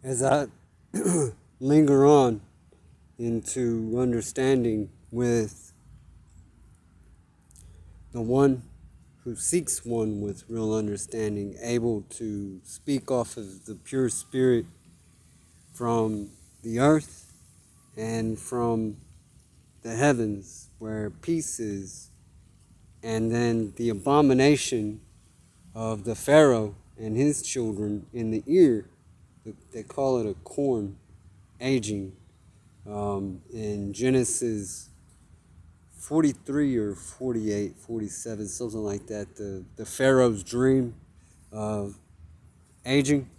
As I linger on into understanding with the one who seeks one with real understanding, able to speak off of the pure spirit from the earth and from the heavens where peace is, and then the abomination of the Pharaoh and his children in the ear. They call it a corn aging. In Genesis 43 or 48, 47, something like that, the Pharaoh's dream of aging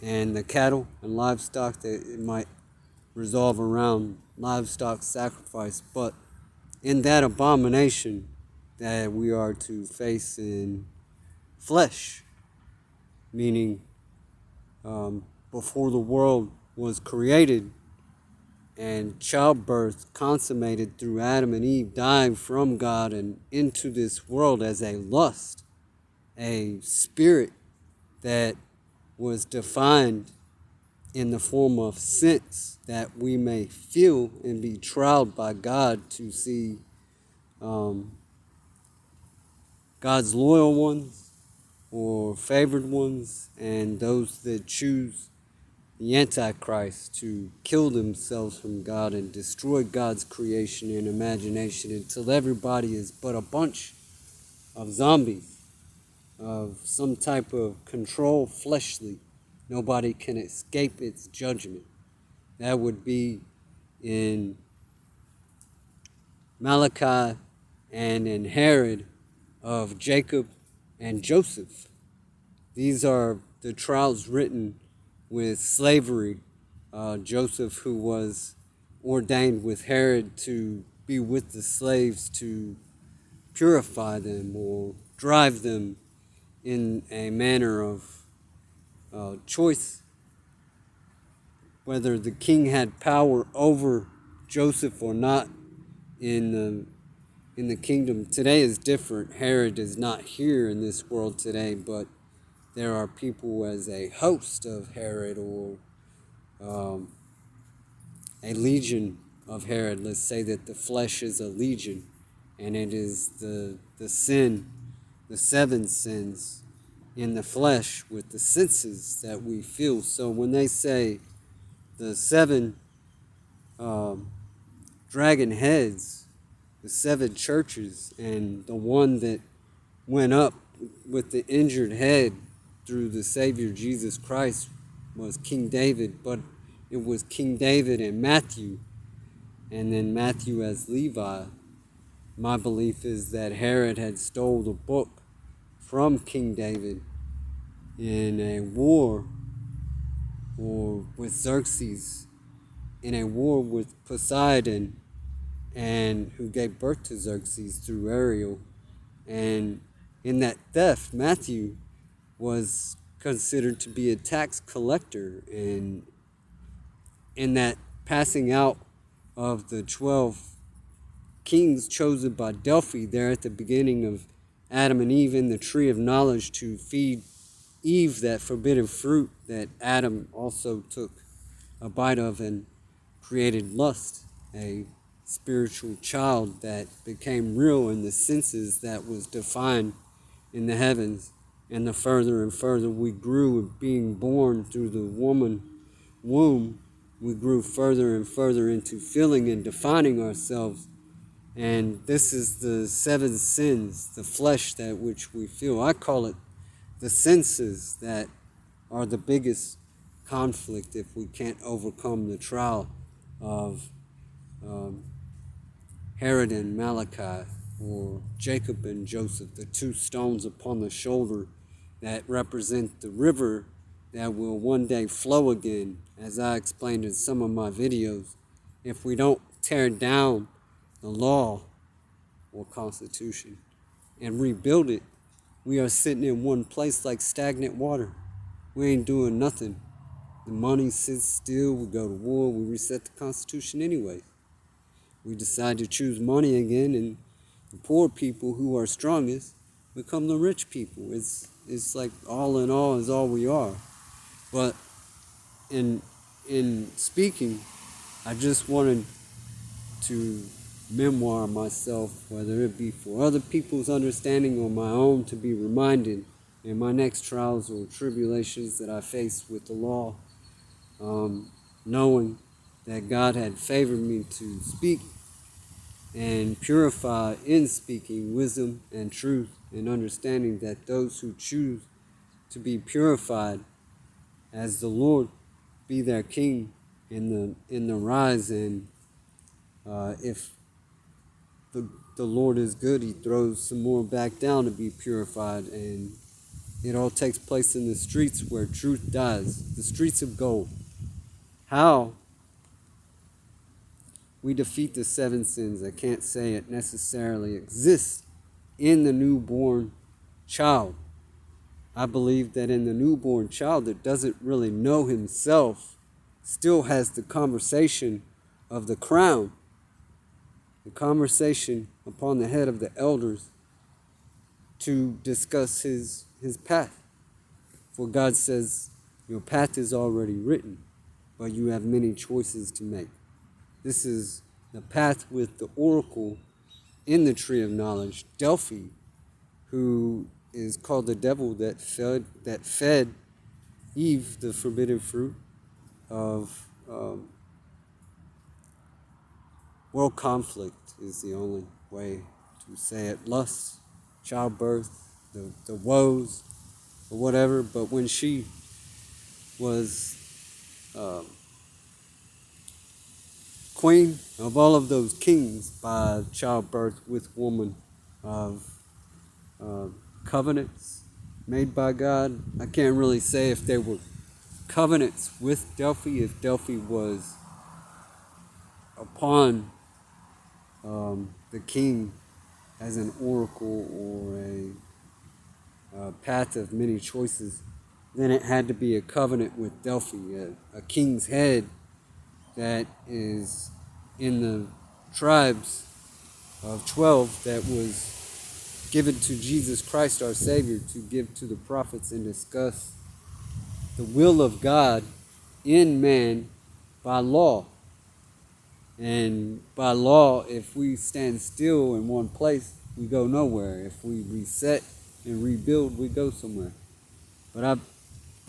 and the cattle and livestock, that it might resolve around livestock sacrifice. But in that abomination that we are to face in flesh, meaning before the world was created and childbirth consummated through Adam and Eve dying from God and into this world as a lust, a spirit that was defined in the form of sense that we may feel and be trialed by God to see God's loyal ones or favored ones, and those that choose the Antichrist to kill themselves from God and destroy God's creation and imagination until everybody is but a bunch of zombies of some type of control fleshly. Nobody can escape its judgment. That would be in Malachi and in Herod of Jacob and Joseph. These are the trials written with slavery. Joseph, who was ordained with Herod to be with the slaves to purify them or drive them in a manner of choice, whether the king had power over Joseph or not in the kingdom. Today is different. Herod is not here in this world today, but there are people as a host of Herod or a legion of Herod. Let's say that the flesh is a legion, and it is the sin, the seven sins in the flesh with the senses that we feel. So when they say the seven dragon heads, the seven churches, and the one that went up with the injured head through the Savior Jesus Christ was King David, but it was King David and Matthew, and then Matthew as Levi. My belief is that Herod had stole the book from King David in a war, or with Xerxes, in a war with Poseidon, and who gave birth to Xerxes through Ariel. And in that theft, Matthew was considered to be a tax collector, and in that passing out of the 12 kings chosen by Delphi there at the beginning of Adam and Eve in the tree of knowledge to feed Eve that forbidden fruit that Adam also took a bite of and created lust, a spiritual child that became real in the senses that was defined in the heavens. And the further and further we grew, being born through the woman womb, we grew further and further into feeling and defining ourselves. And this is the seven sins, the flesh that which we feel. I call it the senses that are the biggest conflict if we can't overcome the trial of Herod and Malachi, or Jacob and Joseph, the two stones upon the shoulder that represent the river that will one day flow again, as I explained in some of my videos. If we don't tear down the law or constitution and rebuild it, we are sitting in one place like stagnant water. We ain't doing nothing. The money sits still, we go to war, we reset the constitution anyway. We decide to choose money again, and the poor people who are strongest become the rich people. It's like all in all is all we are. But in speaking, I just wanted to memoir myself, whether it be for other people's understanding or my own, to be reminded in my next trials or tribulations that I face with the law, knowing that God had favored me to speak and purify in speaking wisdom and truth, and understanding that those who choose to be purified as the Lord be their king in the rise, and if the Lord is good, he throws some more back down to be purified, and it all takes place in the streets where truth dies, the streets of gold. How we defeat the seven sins, I can't say it necessarily exists in the newborn child. I believe that in the newborn child that doesn't really know himself still has the conversation of the crown, the conversation upon the head of the elders to discuss his path. For God says, your path is already written, but you have many choices to make. This is the path with the oracle in the tree of knowledge, Delphi, who is called the devil that fed Eve the forbidden fruit of world conflict is the only way to say it. Lust, childbirth, the woes, or whatever. But when she was queen of all of those kings by childbirth with woman of covenants made by God, I can't really say if they were covenants with Delphi, if Delphi was upon the king as an oracle or a path of many choices, then it had to be a covenant with Delphi, a king's head that is in the tribes of 12 that was given to Jesus Christ our Savior to give to the prophets and discuss the will of God in man by law. And by law, if we stand still in one place, we go nowhere. If we reset and rebuild, we go somewhere. But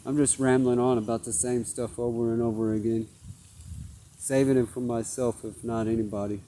I'm just rambling on about the same stuff over and over again, saving it for myself, if not anybody.